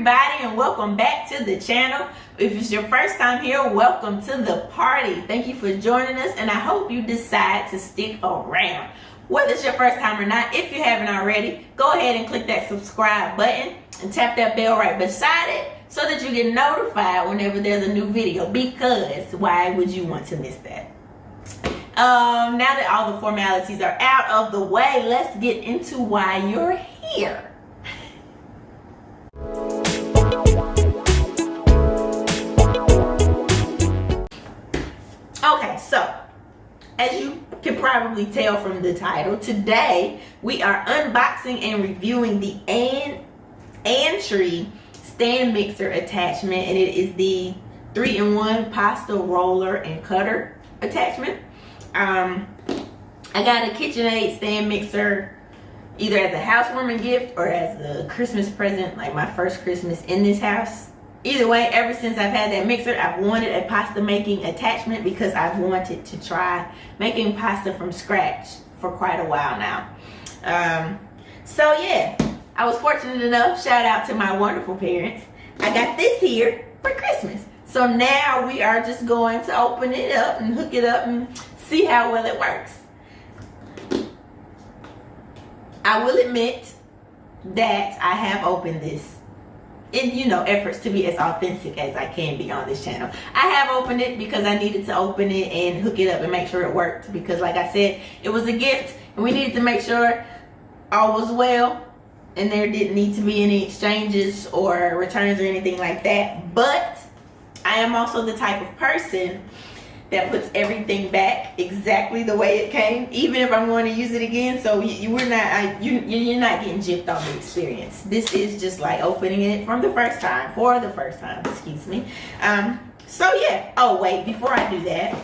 everybody, and welcome back to the channel. If it's your first time here, welcome to the party. Thank you for joining us, and I hope you decide to stick around. Whether it's your first time or not, if you haven't already, go ahead and click that subscribe button and tap that bell right beside it so that you get notified whenever there's a new video, because why would you want to miss that? Now that all the formalities are out of the way, let's get into why you're here. Okay, so as you can probably tell from the title, today we are unboxing and reviewing the Antree stand mixer attachment, and it is the 3-in-1 pasta roller and cutter attachment. I got a KitchenAid stand mixer either as a housewarming gift or as a Christmas present, like my first Christmas in this house. Either way, ever since I've had that mixer, I've wanted a pasta making attachment because I've wanted to try making pasta from scratch for quite a while now. So yeah, I was fortunate enough, shout out to my wonderful parents, I got this here for Christmas. So now we are just going to open it up and hook it up and see how well it works. I will admit that I have opened this in, efforts to be as authentic as I can be on this channel. I have opened it because I needed to open it and hook it up and make sure it worked, because like I said, it was a gift and we needed to make sure all was well and there didn't need to be any exchanges or returns or anything like that. But I am also the type of person that puts everything back exactly the way it came, even if I'm going to use it again. So you're not getting gypped on the experience. This is just like opening it for the first time, excuse me. So yeah. Oh wait, before I do that,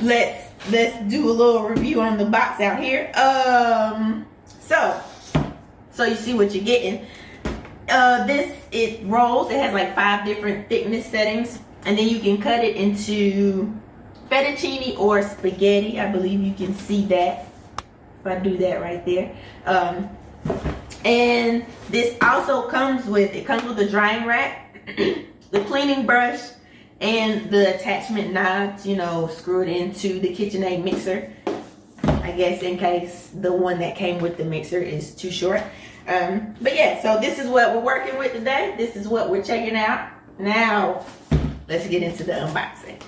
let's do a little review on the box out here. So you see what you're getting. It rolls. It has like 5 different thickness settings. And then you can cut it into fettuccine or spaghetti. I believe you can see that if I do that right there. And this also comes with a drying rack, the cleaning brush, and the attachment knobs, screw it into the KitchenAid mixer, I guess, in case the one that came with the mixer is too short. But yeah, so this is what we're working with today. This is what we're checking out. Now, let's get into the unboxing.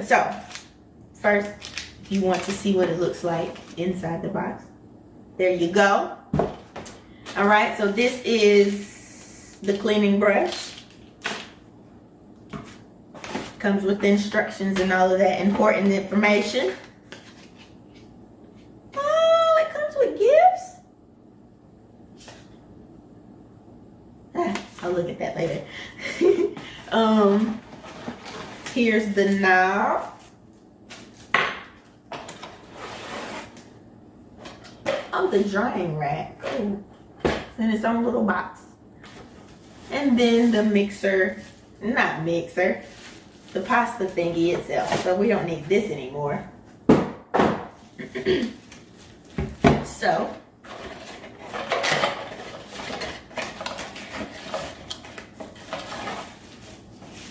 So, first, if you want to see what it looks like inside the box, there you go. All right, so this is the cleaning brush. Comes with the instructions and all of that important information. I'll look at that later. Here's the knob. Oh, the drying rack. Oh, it's in its own little box. And then the mixer, the pasta thingy itself. So we don't need this anymore. So,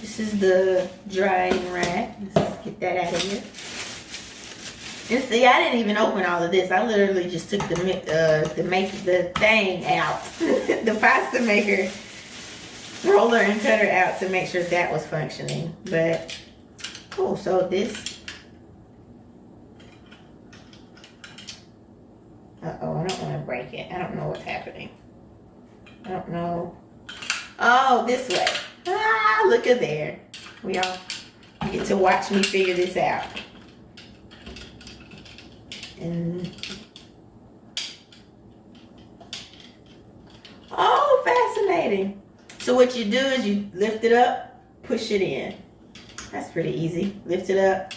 this is the drying rack. Let's get that out of here. And see, I didn't even open all of this. I literally just took the thing out, the pasta maker roller and cutter out to make sure that was functioning. But cool. So this. Uh-oh, I don't want to break it. I don't know what's happening. I don't know. Oh, this way. Ah, look at there. We all get to watch me figure this out. And oh, fascinating. So what you do is you lift it up, push it in. That's pretty easy. Lift it up,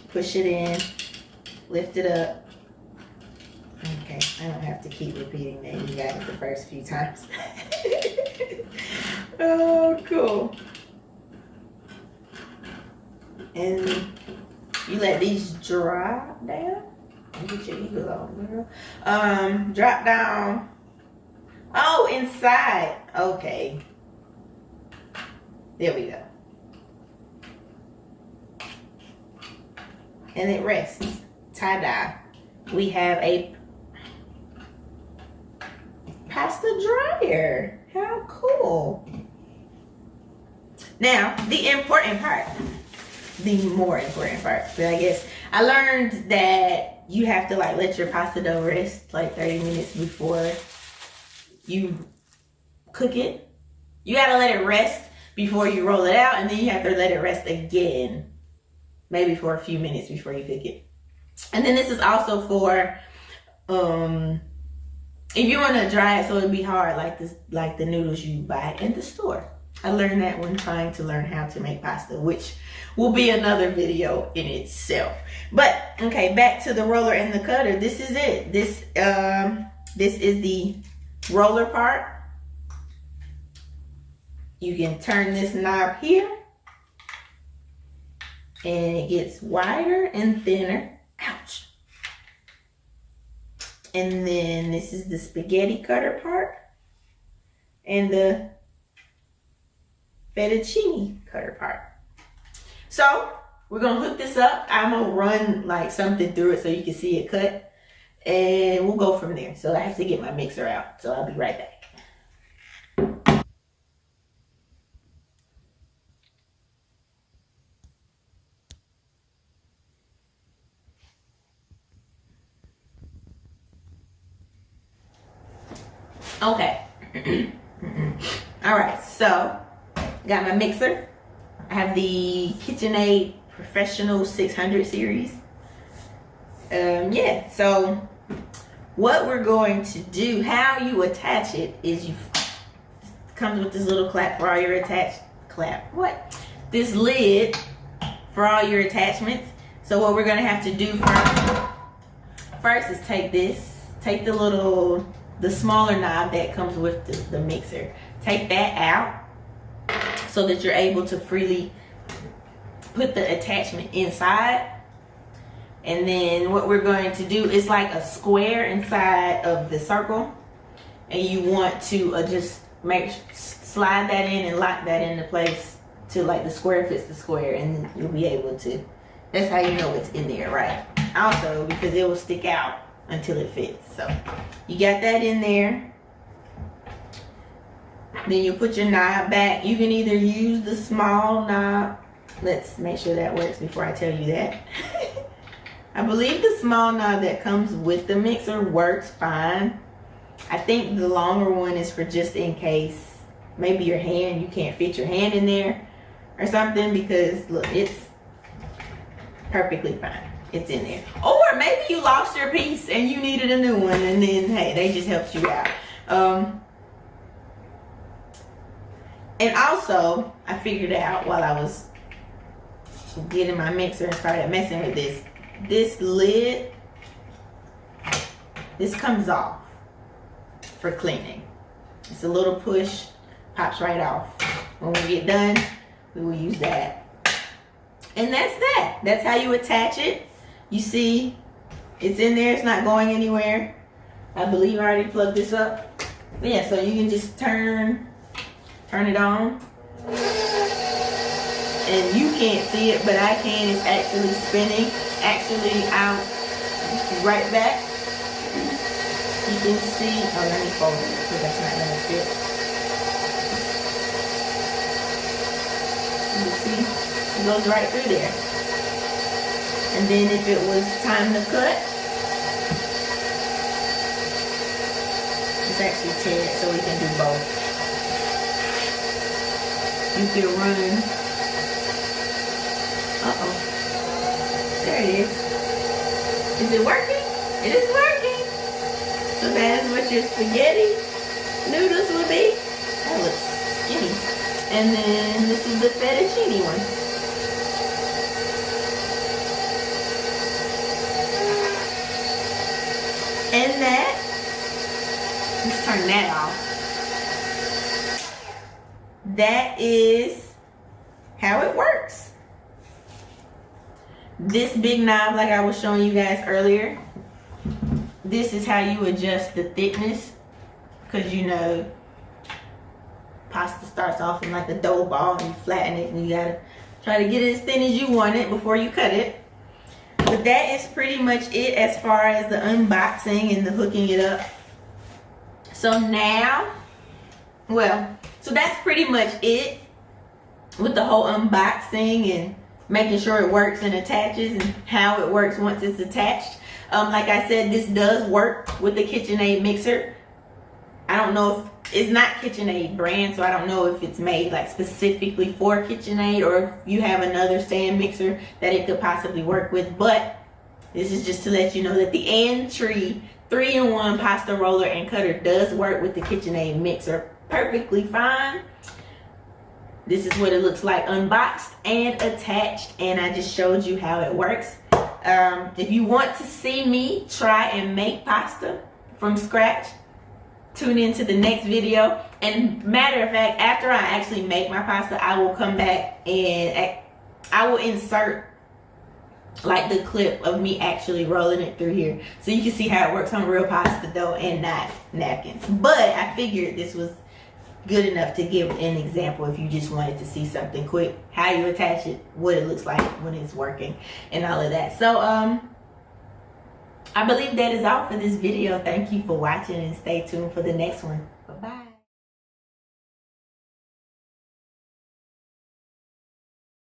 push it in, lift it up. Okay, I don't have to keep repeating that. You got it the first few times. Oh, cool. And You let these drop down. Get your eagle on, girl. Drop down. Oh, inside. Okay. There we go. And it rests. Tie-dye. We have a pasta dryer. How cool. Now, the important part. The more important part. But I guess I learned that you have to like let your pasta dough rest like 30 minutes before you cook it. You gotta let it rest before you roll it out, and then you have to let it rest again, maybe for a few minutes before you cook it. And then this is also for if you want to dry it so it'd be hard like this, like the noodles you buy in the store. I learned that when trying to learn how to make pasta, which will be another video in itself. But okay, back to the roller and the cutter. This is it. This is the roller part. You can turn this knob here and it gets wider and thinner. Ouch. And then this is the spaghetti cutter part and the fettuccine cutter part. So we're gonna hook this up. I'm gonna run like something through it so you can see it cut, and we'll go from there. So I have to get my mixer out, so I'll be right back. Okay. All right, so got my mixer. I have the KitchenAid Professional 600 series. Yeah, so what we're going to do, how you attach it is it comes with this little clap for all your this lid for all your attachments. So what we're gonna have to do first is take the smaller knob that comes with the mixer. Take that out so that you're able to freely put the attachment inside. And then what we're going to do is like a square inside of the circle, and you want to just slide that in and lock that into place till like the square fits the square, and you'll be able to, that's how you know it's in there, right? Also, because it will stick out until it fits. So you got that in there. Then you put your knob back. You can either use the small knob. Let's make sure that works before I tell you that. I believe the small knob that comes with the mixer works fine. I think the longer one is for just in case maybe you can't fit your hand in there or something, because look, it's perfectly fine. It's in there. Or maybe you lost your piece and you needed a new one, and then hey, they just helped you out. And also, I figured out while I was getting my mixer and started messing with this lid, this comes off for cleaning. It's a little push, pops right off. When we get done, we will use that. And that's that. That's how you attach it. You see, it's in there. It's not going anywhere. I believe I already plugged this up. But yeah, so you can just turn it on. And you can't see it, but I can. It's actually spinning. Actually, I'll right back. You can see. Oh, let me fold it because that's not gonna fit. You see, it goes right through there. And then if it was time to cut, it's actually tinted so we can do both. You can run. There it is. Is it working? It is working. So that's what your spaghetti noodles will be. That looks skinny. And then this is the fettuccine one. And that, let's turn that off. That is how it works. this big knob, like I was showing you guys earlier, this is how you adjust the thickness, because you know pasta starts off in like a dough ball and you flatten it and you gotta try to get it as thin as you want it before you cut it. But that is pretty much it as far as the unboxing and the hooking it up. So now, so that's pretty much it with the whole unboxing and making sure it works and attaches and how it works once it's attached. Like I said, this does work with the KitchenAid mixer. I don't know if it's not KitchenAid brand, so I don't know if it's made like specifically for KitchenAid or if you have another stand mixer that it could possibly work with. But this is just to let you know that the Antree 3-in-1 pasta roller and cutter does work with the KitchenAid mixer perfectly fine. This is what it looks like unboxed and attached, and I just showed you how it works. If you want to see me try and make pasta from scratch, tune into the next video. And matter of fact, after I actually make my pasta, I will come back and I will insert like the clip of me actually rolling it through here so you can see how it works on real pasta dough and not napkins. But I figured this was good enough to give an example if you just wanted to see something quick, how you attach it, what it looks like when it's working, and all of that. So I believe that is all for this video. Thank you for watching and stay tuned for the next one.